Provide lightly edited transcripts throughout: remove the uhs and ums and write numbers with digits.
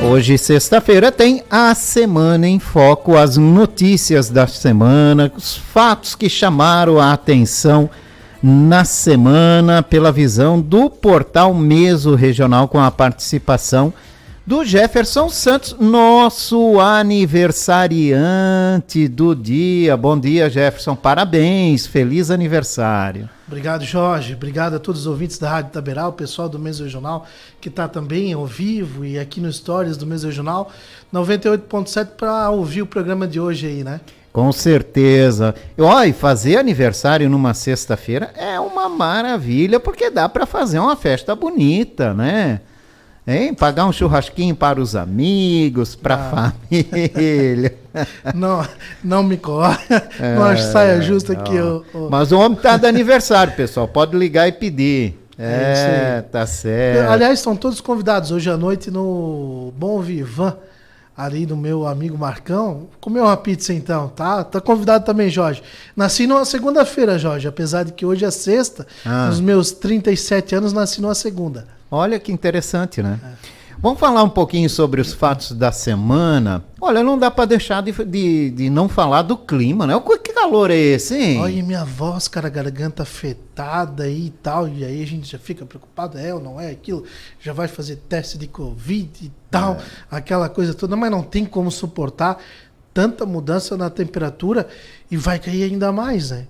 Hoje, sexta-feira, tem a Semana em Foco, as notícias da semana, os fatos que chamaram a atenção na semana pela visão do portal Meso Regional, com a participação do Jefferson Santos, nosso aniversariante do dia. Bom dia, Jefferson, parabéns, feliz aniversário. Obrigado, Jorge. Obrigado a todos os ouvintes da Rádio Itaberá, o pessoal do Meso Regional, que está também ao vivo e aqui no Stories do Meso Regional 98.7 para ouvir o programa de hoje aí, né? Com certeza. E fazer aniversário numa sexta-feira é uma maravilha, porque dá para fazer uma festa bonita, né? Hein? Pagar um churrasquinho para os amigos, para a família. Não me corre. Não acho saia justa aqui. Mas o homem está de aniversário, pessoal. Pode ligar e pedir. Tá certo. Aliás, estão todos convidados hoje à noite no Bom Vivan, ali do meu amigo Marcão. Comer uma pizza então, tá? Tá convidado também, Jorge. Nasci numa segunda-feira, Jorge. Apesar de que hoje é sexta, nos meus 37 anos, nasci numa segunda. Olha que interessante, né? Vamos falar um pouquinho sobre os fatos da semana. Olha, não dá para deixar de não falar do clima, né? Que calor é esse, hein? Olha, minha voz, cara, garganta afetada aí e tal. E aí a gente já fica preocupado, é ou não é aquilo? Já vai fazer teste de Covid e tal, aquela coisa toda. Mas não tem como suportar tanta mudança na temperatura e vai cair ainda mais, né?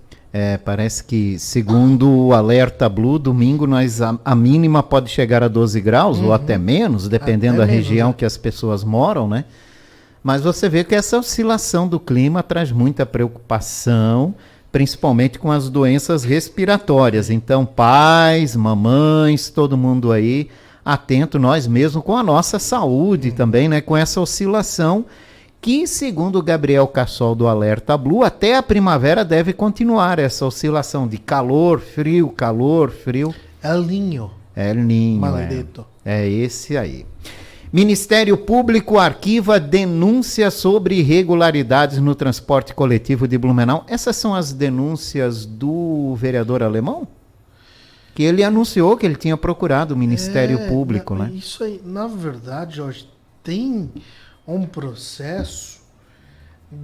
Parece que, segundo o Alerta Blue, domingo a mínima pode chegar a 12 graus, ou até menos, dependendo da região que as pessoas moram, né? Mas você vê que essa oscilação do clima traz muita preocupação, principalmente com as doenças respiratórias. Então, pais, mamães, todo mundo aí atento, nós mesmos, com a nossa saúde também, né? Com essa oscilação que, segundo o Gabriel Cassol do Alerta Blue, até a primavera deve continuar essa oscilação de calor, frio, calor, frio. El Niño. El Niño, Maledito. É esse aí. Ministério Público arquiva denúncia sobre irregularidades no transporte coletivo de Blumenau. Essas são as denúncias do vereador alemão? Que ele anunciou que ele tinha procurado o Ministério Público, né? Isso aí, na verdade, Jorge, tem um processo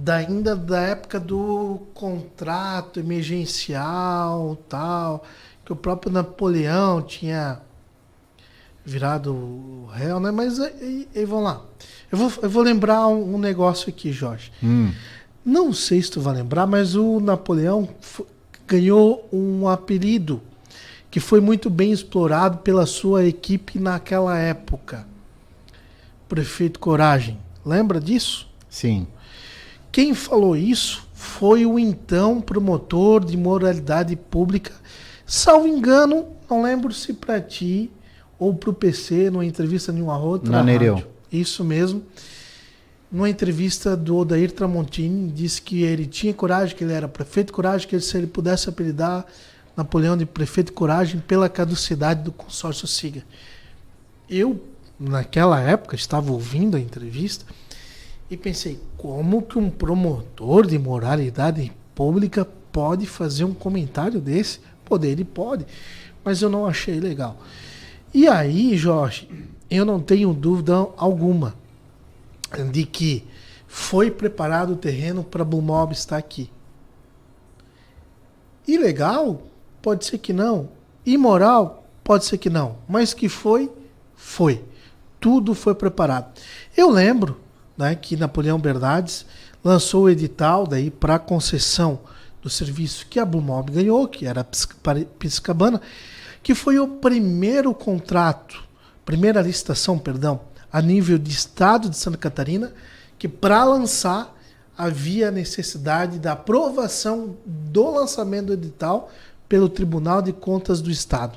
ainda da época do contrato emergencial, tal, que o próprio Napoleão tinha virado réu, né? Mas aí vamos lá. Eu vou lembrar um negócio aqui, Jorge. Não sei se tu vai lembrar, mas o Napoleão ganhou um apelido que foi muito bem explorado pela sua equipe naquela época. Prefeito Coragem. Lembra disso? Sim. Quem falou isso foi o então promotor de moralidade pública, salvo engano, não lembro se para ti ou para o PC, numa entrevista em uma outra rádio. Isso mesmo. Numa entrevista do Odair Tramontini, disse que ele tinha coragem, que ele era prefeito Coragem, que se ele pudesse apelidar Napoleão de prefeito Coragem pela caducidade do consórcio SIGA. Eu, naquela época, estava ouvindo a entrevista e pensei, como que um promotor de moralidade pública pode fazer um comentário desse? Ele pode, mas eu não achei legal. E aí, Jorge, eu não tenho dúvida alguma de que foi preparado o terreno para a Blumob estar aqui. Ilegal? Pode ser que não. Imoral? Pode ser que não. Mas que foi, foi. Tudo foi preparado. Eu lembro, né, que Napoleão Bernardes lançou o edital daí para concessão do serviço que a Blumob ganhou, que era Piracicabana, que foi o primeiro contrato, primeira licitação, a nível de estado de Santa Catarina, que para lançar havia necessidade da aprovação do lançamento do edital pelo Tribunal de Contas do Estado,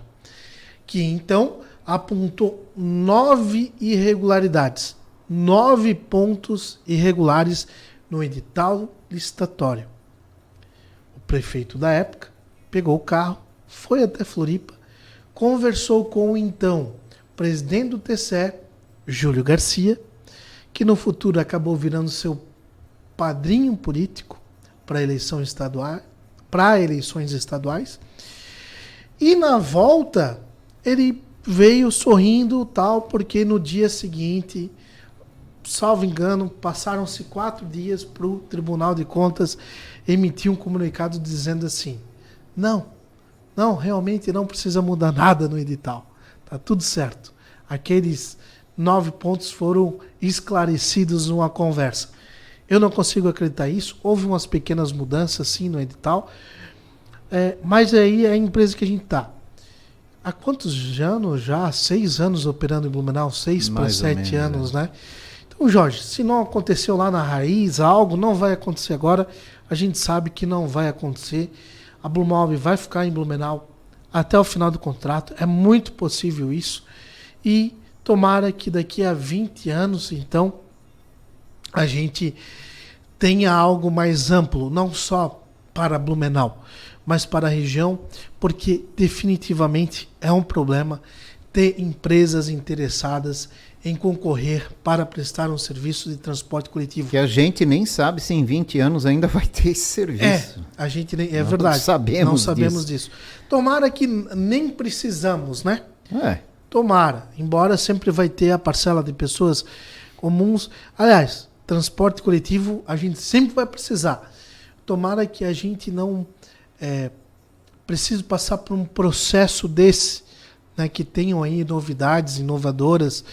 que então apontou 9 irregularidades, 9 pontos irregulares no edital licitatório. O prefeito da época pegou o carro, foi até Floripa, conversou com o então presidente do TCE, Júlio Garcia, que no futuro acabou virando seu padrinho político para eleições estaduais. E na volta ele veio sorrindo tal, porque no dia seguinte salvo engano, passaram-se 4 dias para o Tribunal de Contas emitir um comunicado dizendo assim, não, realmente não precisa mudar nada no edital. Tá tudo certo. Aqueles 9 pontos foram esclarecidos numa conversa. Eu não consigo acreditar isso. Houve umas pequenas mudanças, sim, no edital. Mas aí é a empresa que a gente está. Há quantos anos já? 6 anos operando em Blumenau? 6 para 7 anos, né? Então, Jorge, se não aconteceu lá na raiz algo, não vai acontecer agora. A gente sabe que não vai acontecer. A Blumob vai ficar em Blumenau até o final do contrato. É muito possível isso. E tomara que daqui a 20 anos, então, a gente tenha algo mais amplo, não só para Blumenau, mas para a região, porque definitivamente é um problema ter empresas interessadas em concorrer para prestar um serviço de transporte coletivo. Que a gente nem sabe se em 20 anos ainda vai ter esse serviço. A gente nem, é verdade. Não sabemos disso. Tomara que nem precisamos, né? Tomara, embora sempre vai ter a parcela de pessoas comuns. Aliás, transporte coletivo a gente sempre vai precisar. Tomara que a gente não precise passar por um processo desse, né, que tenham aí novidades inovadoras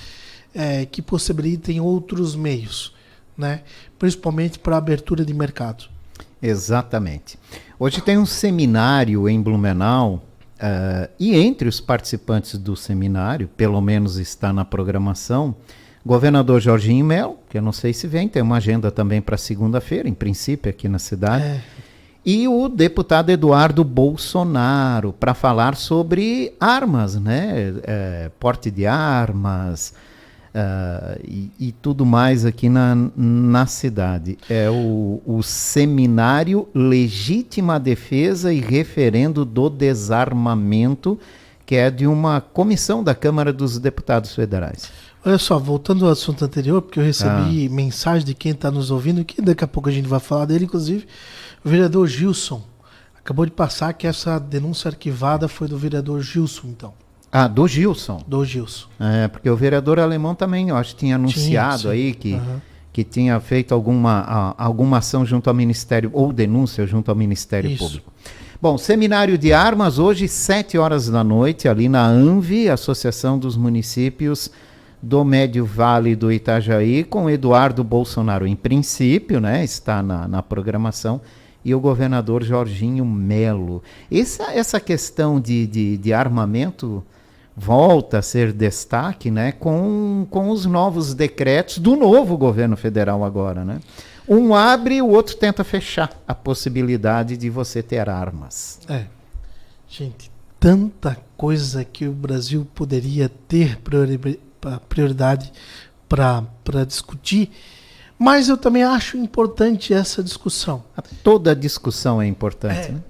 que possibilitem outros meios, né, principalmente para a abertura de mercado. Exatamente. Hoje tem um seminário em Blumenau e entre os participantes do seminário, pelo menos está na programação, governador Jorginho Melo, que eu não sei se vem, tem uma agenda também para segunda-feira, em princípio, aqui na cidade. E o deputado Eduardo Bolsonaro, para falar sobre armas, né? Porte de armas e tudo mais aqui na cidade. É o Seminário Legítima Defesa e Referendo do Desarmamento, que é de uma comissão da Câmara dos Deputados Federais. Olha só, voltando ao assunto anterior, porque eu recebi mensagem de quem está nos ouvindo, que daqui a pouco a gente vai falar dele, inclusive, o vereador Gilson acabou de passar que essa denúncia arquivada foi do vereador Gilson, então. Do Gilson? Do Gilson. Porque o vereador alemão também, eu acho que tinha anunciado aí que tinha feito alguma ação junto ao Ministério, ou denúncia junto ao Ministério Público. Bom, seminário de armas, hoje, 7 horas da noite, ali na ANVI, Associação dos Municípios do Médio Vale do Itajaí, com Eduardo Bolsonaro, em princípio, né, está na programação, e o governador Jorginho Melo. Essa questão de armamento volta a ser destaque, né, com os novos decretos do novo governo federal agora, né? Um abre, o outro tenta fechar a possibilidade de você ter armas. Gente, tanta coisa que o Brasil poderia ter prioridade para discutir, mas eu também acho importante essa discussão. Toda discussão é importante, né?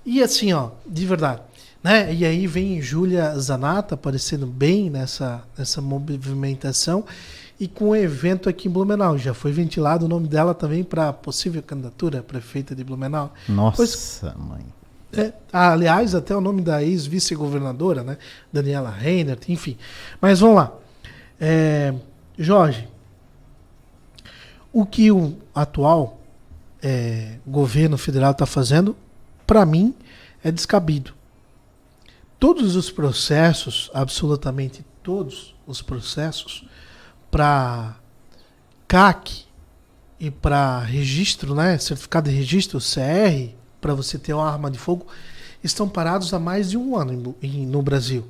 E assim, de verdade, né? E aí vem Júlia Zanata aparecendo bem nessa movimentação e com o evento aqui em Blumenau. Já foi ventilado o nome dela também para possível candidatura a prefeita de Blumenau. Nossa, mãe. Aliás, até o nome da ex-vice-governadora, né? Daniela Reinert, enfim. Mas vamos lá. Jorge, o que o atual governo federal está fazendo, para mim, é descabido. Todos os processos, absolutamente todos os processos, para CAC e para registro, né, certificado de registro, CR, para você ter uma arma de fogo, estão parados há mais de um ano no Brasil,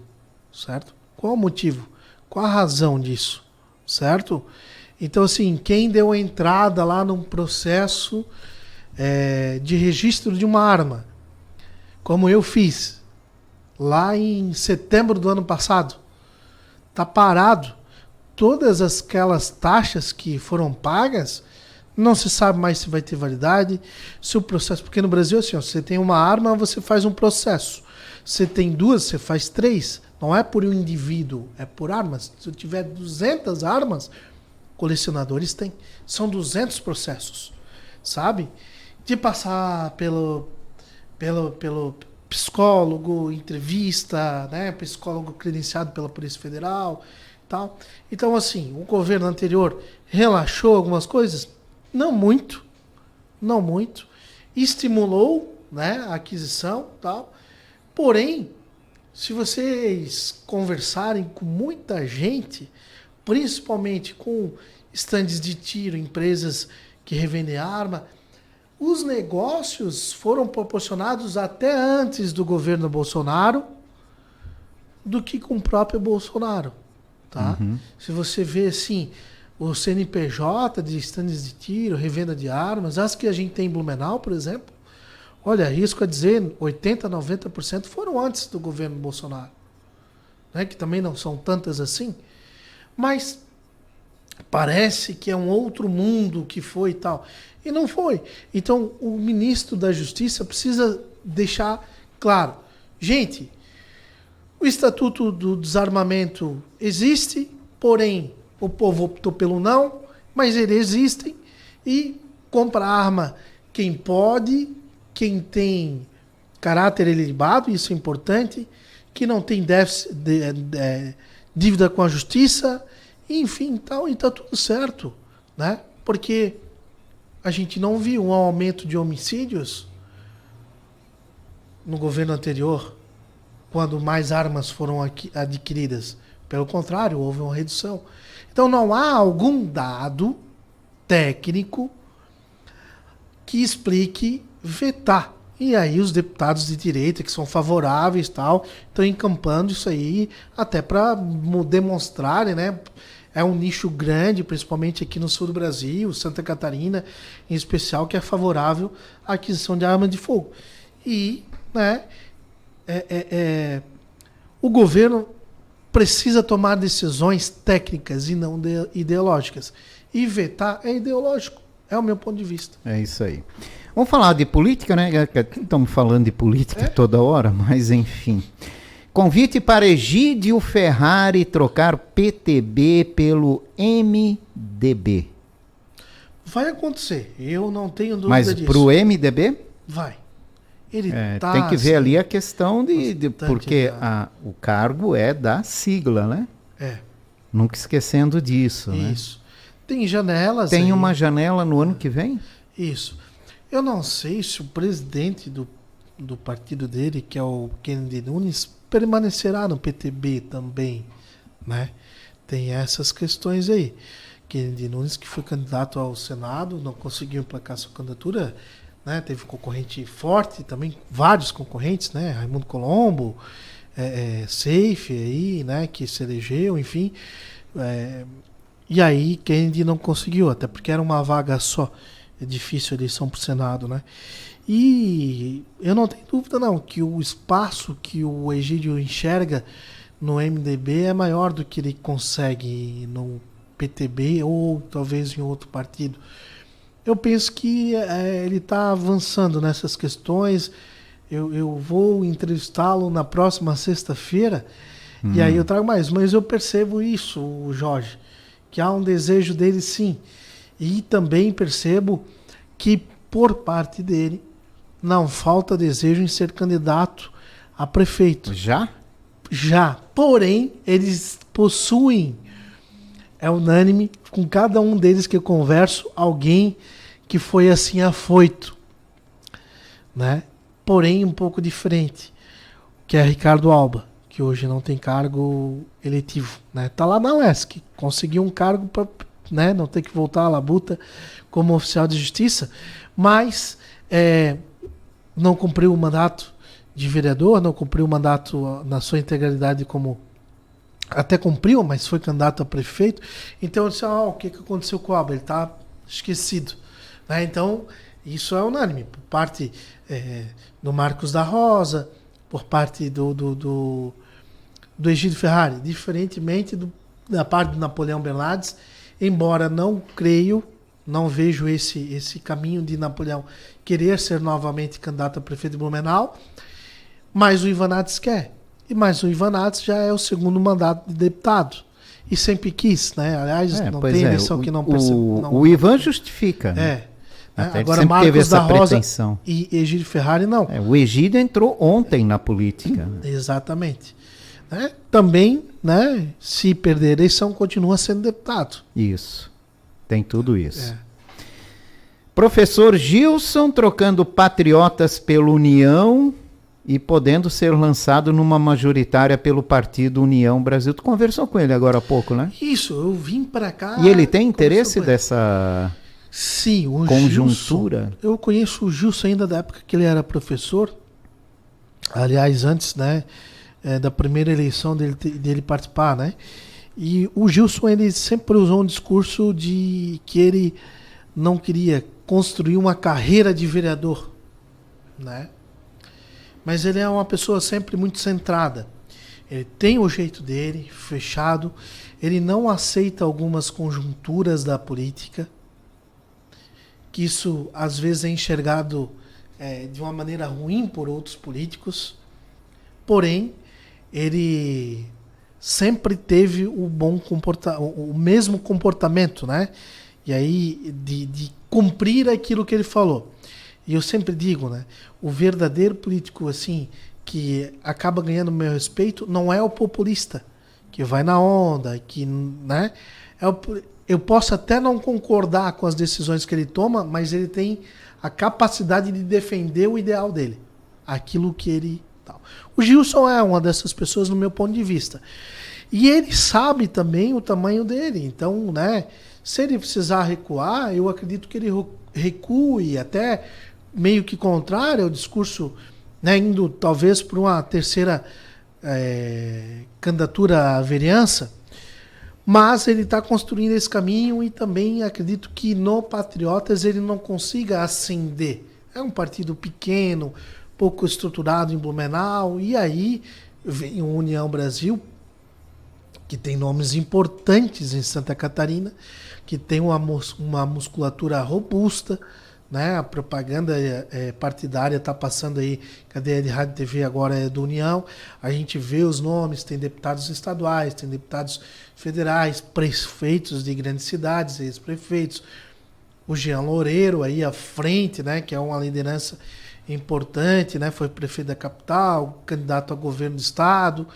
certo? Qual o motivo? Qual a razão disso, certo? Então, assim, quem deu a entrada lá num processo de registro de uma arma, como eu fiz, lá em setembro do ano passado, tá parado. Todas aquelas taxas que foram pagas, não se sabe mais se vai ter validade, se o processo... Porque no Brasil, assim, você tem uma arma, você faz um processo. Você tem 2, você faz 3. Não é por um indivíduo, é por armas. Se eu tiver 200 armas, colecionadores têm. São 200 processos, sabe? De passar pelo psicólogo, entrevista, né? Psicólogo credenciado pela Polícia Federal. tal. Então, assim, o governo anterior relaxou algumas coisas? Não muito, não muito. Estimulou, né, a aquisição, tal. Porém, se vocês conversarem com muita gente, principalmente com estandes de tiro, empresas que revendem arma, os negócios foram proporcionados até antes do governo Bolsonaro do que com o próprio Bolsonaro, tá? Se você vê, assim, o CNPJ de estandes de tiro, revenda de armas, as que a gente tem em Blumenau, por exemplo, olha, arrisco a dizer, 80%, 90% foram antes do governo Bolsonaro, né? Que também não são tantas assim, mas parece que é um outro mundo que foi e tal. E não foi. Então, o ministro da Justiça precisa deixar claro. Gente, o Estatuto do Desarmamento existe, porém, o povo optou pelo não, mas ele existe e compra arma quem pode, quem tem caráter ilibado, isso é importante, que não tem déficit, dívida com a justiça, enfim, tal, e tá tudo certo, né? Porque a gente não viu um aumento de homicídios no governo anterior, quando mais armas foram adquiridas. Pelo contrário, houve uma redução. Então não há algum dado técnico que explique vetar. E aí os deputados de direita, que são favoráveis, tal, estão encampando isso aí até para demonstrarem, né? É um nicho grande, principalmente aqui no sul do Brasil, Santa Catarina, em especial, que é favorável à aquisição de armas de fogo. E, né, o governo precisa tomar decisões técnicas e não ideológicas. E vetar é ideológico, é o meu ponto de vista. É isso aí. Vamos falar de política, né? Estamos falando de política toda hora, mas enfim. Convite para Egídio Ferrari trocar PTB pelo MDB. Vai acontecer, eu não tenho dúvida mas disso. Mas para o MDB? Vai. Ele tem que ver ali a questão porque o cargo é da sigla, né? Nunca esquecendo disso. Isso. Né? Tem janelas. Tem uma janela no ano que vem? Isso. Eu não sei se o presidente do partido dele, que é o Kennedy Nunes, permanecerá no PTB também, né? Tem essas questões aí. Kennedy Nunes, que foi candidato ao Senado, não conseguiu emplacar sua candidatura, né? Teve concorrente forte também, vários concorrentes, né? Raimundo Colombo, Seife aí, né? Que se elegeu, enfim. E aí Kennedy não conseguiu, até porque era uma vaga só. É difícil a eleição para o Senado, né? E eu não tenho dúvida não que o espaço que o Egídio enxerga no MDB é maior do que ele consegue no PTB ou talvez em outro partido. Eu penso que ele está avançando nessas questões. Eu vou entrevistá-lo na próxima sexta-feira e aí eu trago mais. Mas eu percebo isso, Jorge, que há um desejo dele sim. E também percebo que por parte dele não falta desejo em ser candidato a prefeito. Já? Já. Porém, eles possuem, é unânime, com cada um deles que eu converso, alguém que foi assim afoito, né? Porém, um pouco diferente, que é Ricardo Alba, que hoje não tem cargo eletivo, né? Tá lá na UESC, conseguiu um cargo para, né, não ter que voltar à labuta como oficial de justiça, mas não cumpriu o mandato de vereador, não cumpriu o mandato na sua integralidade como... Até cumpriu, mas foi candidato a prefeito. Então eu disse, o que aconteceu com o Alba? Ele está esquecido. Né? Então, isso é unânime, por parte do Marcos da Rosa, por parte do Egídio Ferrari, diferentemente da parte do Napoleão Bernardes, embora não vejo esse caminho de Napoleão querer ser novamente candidato a prefeito de Blumenau, mas o Ivanates quer. Mas o Ivanates já é o segundo mandato de deputado. E sempre quis, né? Aliás, não tem eleição que não percebe. O Ivan justifica. Né? Agora Marcos da Rosa e Egídio Ferrari não. O Egídio entrou ontem na política. Exatamente. né, também, né, se perder a eleição, continua sendo deputado. Isso. Tem tudo isso. Professor Gilson trocando patriotas pela União e podendo ser lançado numa majoritária pelo partido União Brasil. Tu conversou com ele agora há pouco, né? Isso, eu vim para cá... E ele tem interesse dessa Sim, o conjuntura? Gilson, eu conheço o Gilson ainda da época que ele era professor. Aliás, antes, né, da primeira eleição dele participar, né? E o Gilson, ele sempre usou um discurso de que ele não queria construir uma carreira de vereador, né? Mas ele é uma pessoa sempre muito centrada. Ele tem o jeito dele, fechado. Ele não aceita algumas conjunturas da política, que isso às vezes é enxergado de uma maneira ruim por outros políticos. Porém, ele sempre teve o mesmo comportamento, né? E aí, de cumprir aquilo que ele falou. E eu sempre digo, né? O verdadeiro político, assim, que acaba ganhando meu respeito, não é o populista, que vai na onda, que, né? Eu posso até não concordar com as decisões que ele toma, mas ele tem a capacidade de defender o ideal dele. Aquilo que ele... Tal. O Gilson é uma dessas pessoas, no meu ponto de vista. E ele sabe também o tamanho dele. Então, né? Se ele precisar recuar, eu acredito que ele recue, até meio que contrário ao discurso, né, indo talvez para uma terceira candidatura à vereança, mas ele está construindo esse caminho e também acredito que no Patriotas ele não consiga ascender. É um partido pequeno, pouco estruturado em Blumenau, e aí vem o União Brasil, que tem nomes importantes em Santa Catarina, que tem uma musculatura robusta, né? A propaganda partidária está passando aí, cadeia de rádio e TV agora é do União, a gente vê os nomes, tem deputados estaduais, tem deputados federais, prefeitos de grandes cidades, ex-prefeitos, o Jean Loureiro aí à frente, né? Que é uma liderança importante, né? Foi prefeito da capital, candidato a governo do estado,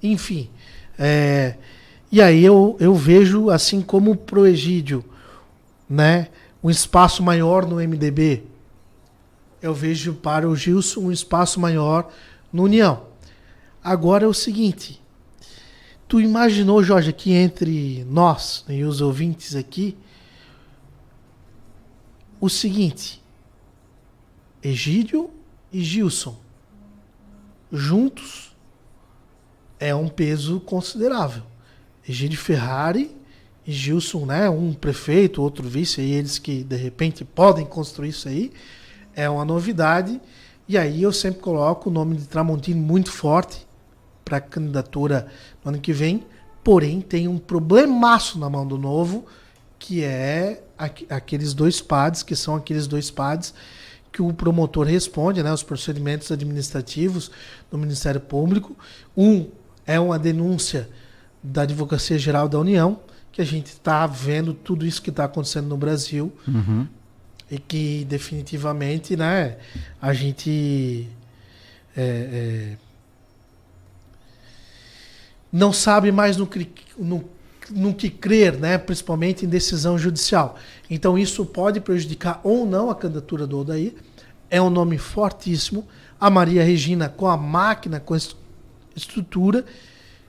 enfim... E aí eu vejo, assim como pro Egídio, né, um espaço maior no MDB, eu vejo para o Gilson um espaço maior no União. Agora é o seguinte, tu imaginou, Jorge, aqui entre nós, né, e os ouvintes aqui, o seguinte, Egídio e Gilson juntos é um peso considerável. Egídio Ferrari e Gilson, né, um prefeito, outro vice, e eles que de repente podem construir isso aí, é uma novidade. E aí eu sempre coloco o nome de Tramontini muito forte para a candidatura no ano que vem, porém tem um problemaço na mão do Novo, que é aqueles dois PADs, que são aqueles dois PADs que o promotor responde, né, os procedimentos administrativos do Ministério Público. É uma denúncia da Advocacia Geral da União, que a gente está vendo tudo isso que está acontecendo no Brasil, e que definitivamente, né, a gente não sabe mais no que crer, né, principalmente em decisão judicial. Então isso pode prejudicar ou não a candidatura do Odair. É um nome fortíssimo. A Maria Regina com a máquina, com a estrutura.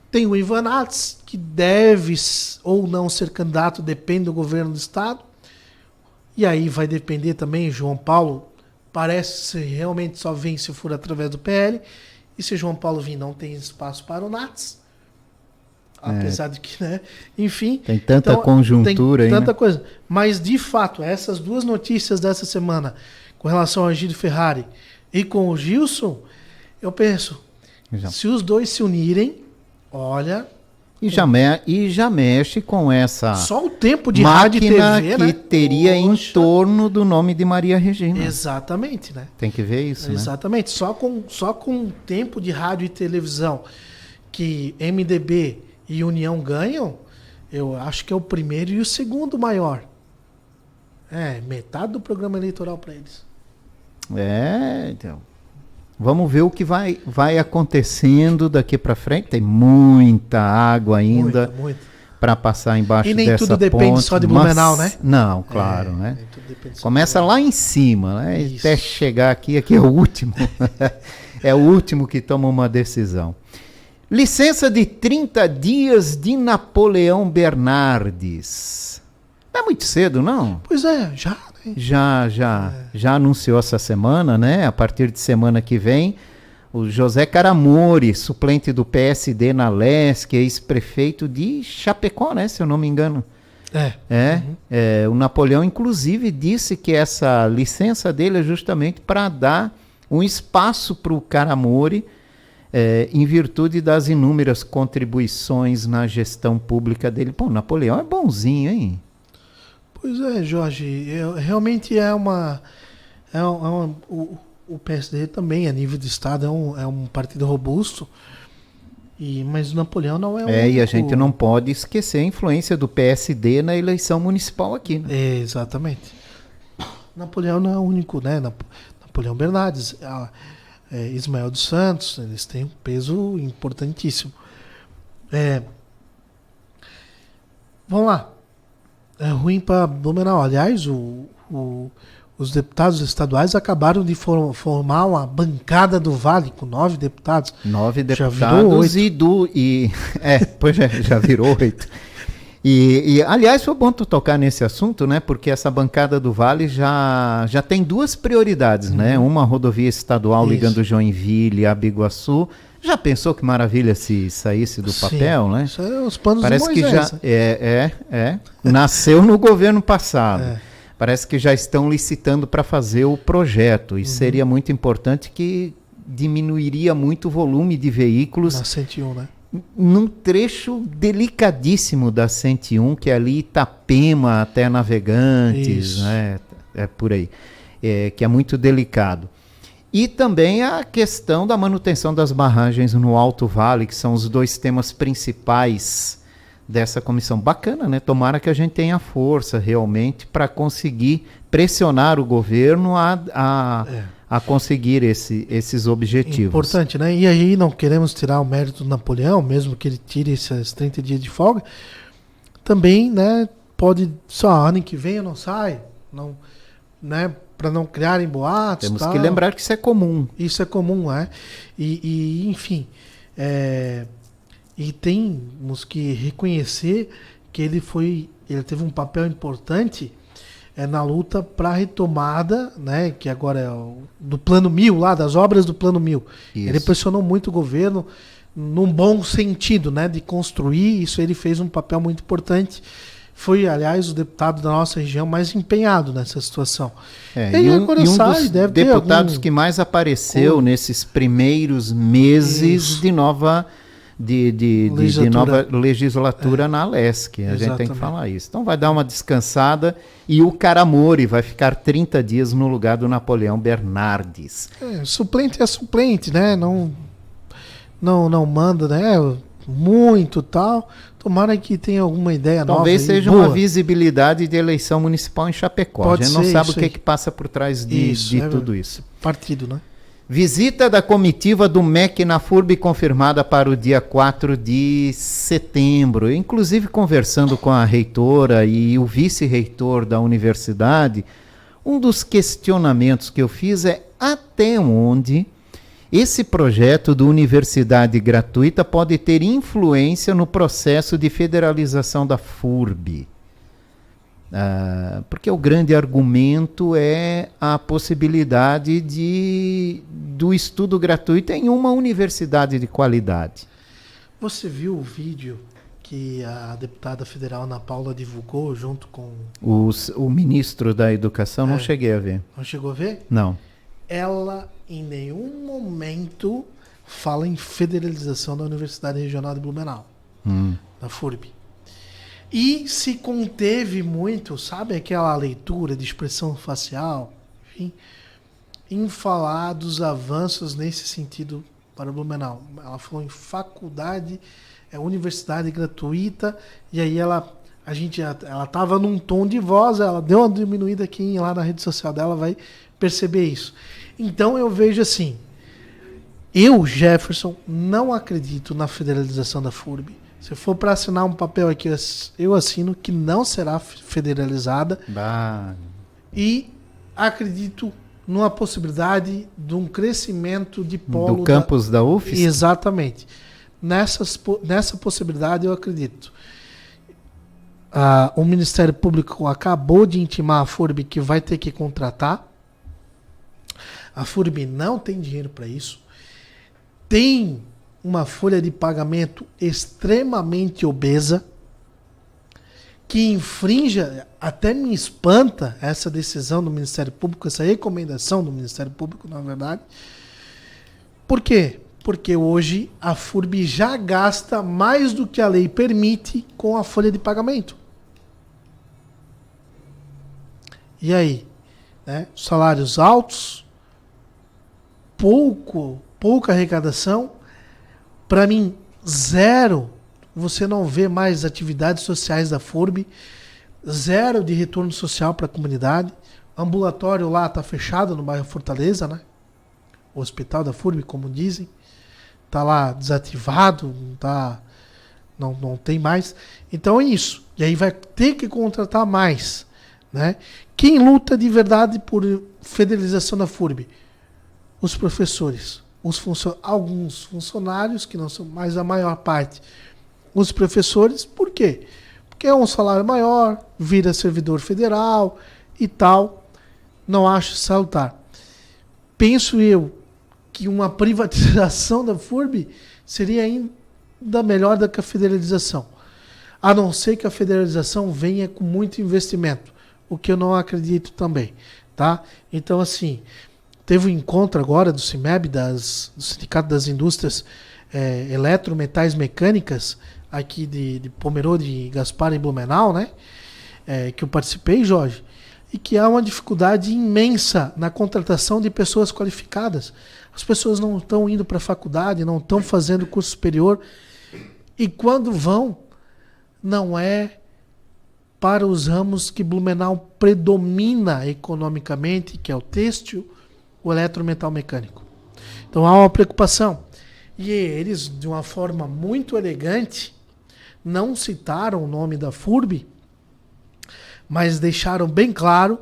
Tem o Ivan Nats, que deve ou não ser candidato, depende do governo do estado. E aí vai depender também, João Paulo, parece se realmente só vem se for através do PL. E se João Paulo vir, não tem espaço para o Nats. Apesar de que, né? Enfim. Tem tanta conjuntura aí. Tem tanta né? coisa. Mas, de fato, essas duas notícias dessa semana, com relação ao Egídio Ferrari e com o Gilson, eu penso, se os dois se unirem, olha... E já mexe com essa só o tempo de rádio e TV, que né? teria em torno do nome de Maria Regina. Exatamente, né? Tem que ver isso, Exatamente. Só com o tempo de rádio e televisão que MDB e União ganham, eu acho que é o primeiro e o segundo maior. Metade do programa eleitoral para eles. Então. Vamos ver o que vai acontecendo daqui para frente. Tem muita água ainda para passar embaixo dessa ponte. E nem tudo depende só de Blumenau, né? Não, claro, né? Começa lá em cima, né? Até chegar aqui é o último. É o último que toma uma decisão. Licença de 30 dias de Napoleão Bernardes. Não é muito cedo, não? Pois é, já, né? Já anunciou essa semana, né? A partir de semana que vem, o José Caramori, suplente do PSD na Lesc, ex-prefeito de Chapecó, né? Se eu não me engano. O Napoleão, inclusive, disse que essa licença dele é justamente para dar um espaço para o Caramori, em virtude das inúmeras contribuições na gestão pública dele. Pô, o Napoleão é bonzinho, hein? Pois é, Jorge, realmente o PSD também, a nível de Estado, é um partido robusto, mas o Napoleão não é o e a gente não pode esquecer a influência do PSD na eleição municipal aqui, né? Exatamente. Napoleão não é o único, né? Napoleão Bernardes, Ismael dos Santos, eles têm um peso importantíssimo. Vamos lá. É ruim para Blumenau. Aliás, os deputados estaduais acabaram de formar uma bancada do Vale com 9 deputados. 9 deputados já virou 8. Já virou 8. Aliás, foi bom tu tocar nesse assunto, né? Porque essa bancada do Vale já tem 2 prioridades, né? Uma rodovia estadual ligando Joinville a Biguaçu. Já pensou que maravilha se saísse do papel, né? Isso é os panos Parece de Moisés, que já nasceu no governo passado. Parece que já estão licitando para fazer o projeto. E seria muito importante, que diminuiria muito o volume de veículos. Na 101, né? Num trecho delicadíssimo da 101, que é ali Itapema até Navegantes, né? É por aí. Que é muito delicado. E também a questão da manutenção das barragens no Alto Vale, que são os 2 temas principais dessa comissão. Bacana, né? Tomara que a gente tenha força realmente para conseguir pressionar o governo a conseguir esses objetivos. Importante, né? E aí não queremos tirar o mérito do Napoleão, mesmo que ele tire esses 30 dias de folga. Também, né? Pode, só ano que vem eu não saio, não, né? Para não criarem boatos. Temos que lembrar que isso é comum. Isso é comum, enfim. E temos que reconhecer que ele teve um papel importante na luta para a retomada, né, que agora é do Plano 1000, lá, das obras do Plano 1000. Isso. Ele pressionou muito o governo num bom sentido, né, de construir. Isso ele fez um papel muito importante. Foi, aliás, o deputado da nossa região mais empenhado nessa situação. E um dos deputados que mais apareceu nesses primeiros meses de nova legislatura na Lesc. A gente tem que falar isso. Então vai dar uma descansada e o Caramori vai ficar 30 dias no lugar do Napoleão Bernardes. Suplente é suplente, né? Não manda, né? Muito tal. Tomara que tenha alguma ideia nova. Talvez seja uma visibilidade de eleição municipal em Chapecó. A gente não sabe o que passa por trás de tudo isso. Partido, né? Visita da comitiva do MEC na FURB confirmada para o dia 4 de setembro. Inclusive, conversando com a reitora e o vice-reitor da universidade, um dos questionamentos que eu fiz é até onde esse projeto de universidade gratuita pode ter influência no processo de federalização da FURB. Porque o grande argumento é a possibilidade do estudo gratuito em uma universidade de qualidade. Você viu o vídeo que a deputada federal Ana Paula divulgou junto com o ministro da Educação? Não cheguei a ver. Não chegou a ver? Não. Ela em nenhum momento fala em federalização da Universidade Regional de Blumenau, da FURB. E se conteve muito, sabe aquela leitura de expressão facial, enfim, em falar dos avanços nesse sentido para Blumenau. Ela falou em faculdade, universidade gratuita, e aí ela estava num tom de voz, ela deu uma diminuída aqui lá na rede social dela, vai perceber isso. Então eu vejo assim, Eu, Jefferson, não acredito na federalização da FURB. Se for para assinar um papel aqui, eu assino que não será federalizada. E acredito numa possibilidade de um crescimento de polo... Do campus da UFSC? Exatamente. Nessa possibilidade eu acredito. O Ministério Público acabou de intimar a FURB que vai ter que contratar. A FURB não tem dinheiro para isso. Tem uma folha de pagamento extremamente obesa, que infringe, até me espanta essa decisão do Ministério Público, essa recomendação do Ministério Público, na verdade. Por quê? Porque hoje a FURB já gasta mais do que a lei permite com a folha de pagamento. E aí? Né? Salários altos, pouca arrecadação, para mim, zero. Você não vê mais atividades sociais da FURB, zero de retorno social para a comunidade. O ambulatório lá está fechado no bairro Fortaleza, né? O hospital da FURB, como dizem, está lá desativado, não tem mais. Então é isso. E aí vai ter que contratar mais, né? Quem luta de verdade por federalização da FURB? Os professores, alguns funcionários, que não são mais a maior parte, os professores. Por quê? Porque é um salário maior, vira servidor federal e tal. Não acho salutar. Penso eu que uma privatização da FURB seria ainda melhor do que a federalização. A não ser que a federalização venha com muito investimento, o que eu não acredito também. Tá? Então, assim, teve um encontro agora do CIMEB, do Sindicato das Indústrias Eletrometais Mecânicas, aqui de Pomerode, Gaspar e Blumenau, né? Que eu participei, Jorge, e que há uma dificuldade imensa na contratação de pessoas qualificadas. As pessoas não estão indo para a faculdade, não estão fazendo curso superior, e quando vão, não é para os ramos que Blumenau predomina economicamente, que é o têxtil, o eletrometal mecânico. Então há uma preocupação. E eles, de uma forma muito elegante, não citaram o nome da FURB, mas deixaram bem claro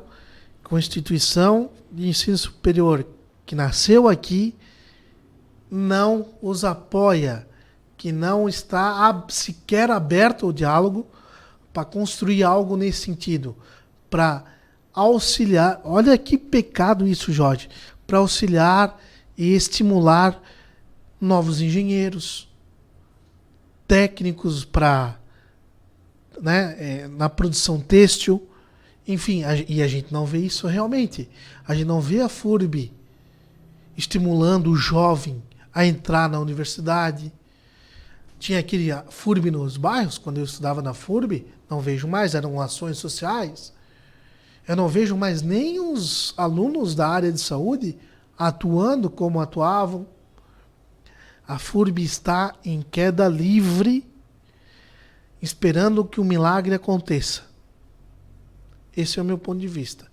que a instituição de ensino superior que nasceu aqui não os apoia, que não está sequer aberto ao diálogo para construir algo nesse sentido, para auxiliar. Olha que pecado isso, Jorge, para auxiliar e estimular novos engenheiros, técnicos para, né, na produção têxtil, enfim, e a gente não vê isso realmente. A gente não vê a FURB estimulando o jovem a entrar na universidade. Tinha aquele FURB nos bairros, quando eu estudava na FURB, não vejo mais, eram ações sociais. Eu não vejo mais nem os alunos da área de saúde atuando como atuavam. A FURB está em queda livre, esperando que o milagre aconteça. Esse é o meu ponto de vista.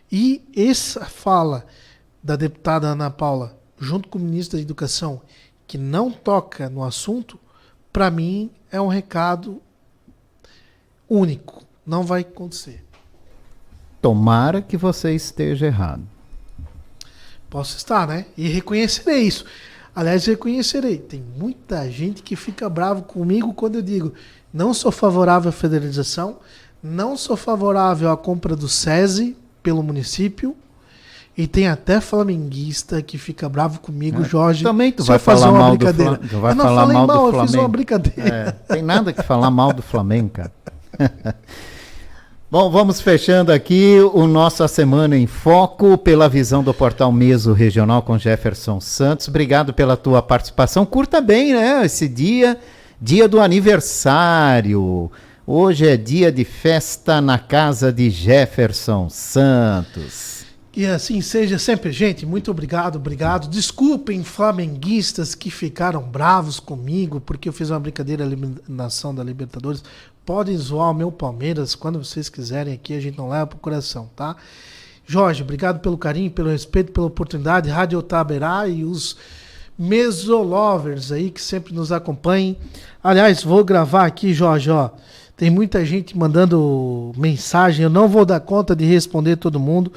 E essa fala da deputada Ana Paula, junto com o ministro da Educação, que não toca no assunto, para mim é um recado único. Não vai acontecer. Tomara que você esteja errado. Posso estar, né? E reconhecerei isso. Aliás, reconhecerei. Tem muita gente que fica bravo comigo quando eu digo não sou favorável à federalização, não sou favorável à compra do SESI pelo município, e tem até flamenguista que fica bravo comigo, Jorge. Também tu vai falar mal do Flamengo. Eu não falei mal, eu fiz uma brincadeira. Tem nada que falar mal do Flamengo, cara. Bom, vamos fechando aqui o nossa Semana em Foco pela visão do Portal Meso Regional com Jefferson Santos. Obrigado pela tua participação. Curta bem, né? Esse dia do aniversário. Hoje é dia de festa na casa de Jefferson Santos. E assim seja sempre, gente. Muito obrigado. Desculpem flamenguistas que ficaram bravos comigo porque eu fiz uma brincadeira na eliminação da Libertadores. Podem zoar o meu Palmeiras quando vocês quiserem aqui, a gente não leva pro coração, tá? Jorge, obrigado pelo carinho, pelo respeito, pela oportunidade. Rádio Otaberá e os Mesolovers aí que sempre nos acompanhem. Aliás, vou gravar aqui, Jorge, ó. Tem muita gente mandando mensagem, eu não vou dar conta de responder todo mundo.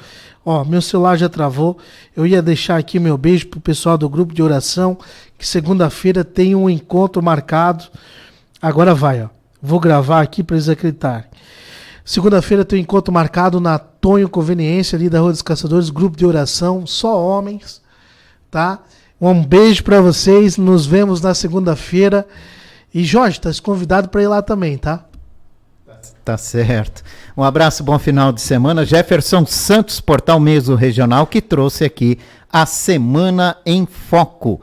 Ó, meu celular já travou. Eu ia deixar aqui meu beijo pro pessoal do grupo de oração, que segunda-feira tem um encontro marcado. Agora vai, ó. Vou gravar aqui para eles acreditarem. Segunda-feira tem um encontro marcado na Tonho Conveniência, ali da Rua dos Caçadores, grupo de oração, só homens, tá? Um beijo para vocês, nos vemos na segunda-feira. E Jorge, tá convidado para ir lá também, tá? Tá certo. Um abraço, bom final de semana. Jefferson Santos, Portal Meso Regional, que trouxe aqui a Semana em Foco.